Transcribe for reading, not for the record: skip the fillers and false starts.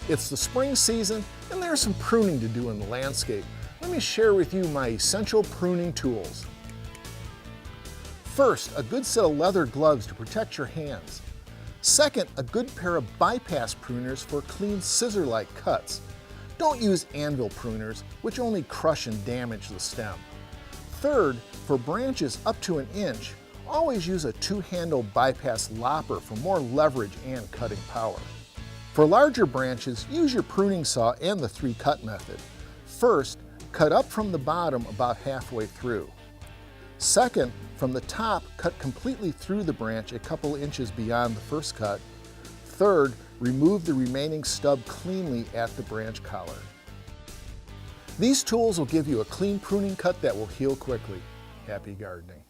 It's the spring season and there's some pruning to do in the landscape. Let me share with you my essential pruning tools. First, a good set of leather gloves to protect your hands. Second, a good pair of bypass pruners for clean scissor-like cuts. Don't use anvil pruners, which only crush and damage the stem. Third, for branches up to 1 inch, always use a 2-handle bypass lopper for more leverage and cutting power. For larger branches, use your pruning saw and the 3-cut method. First, cut up from the bottom about halfway through. Second, from the top, cut completely through the branch a couple inches beyond the first cut. Third, remove the remaining stub cleanly at the branch collar. These tools will give you a clean pruning cut that will heal quickly. Happy gardening.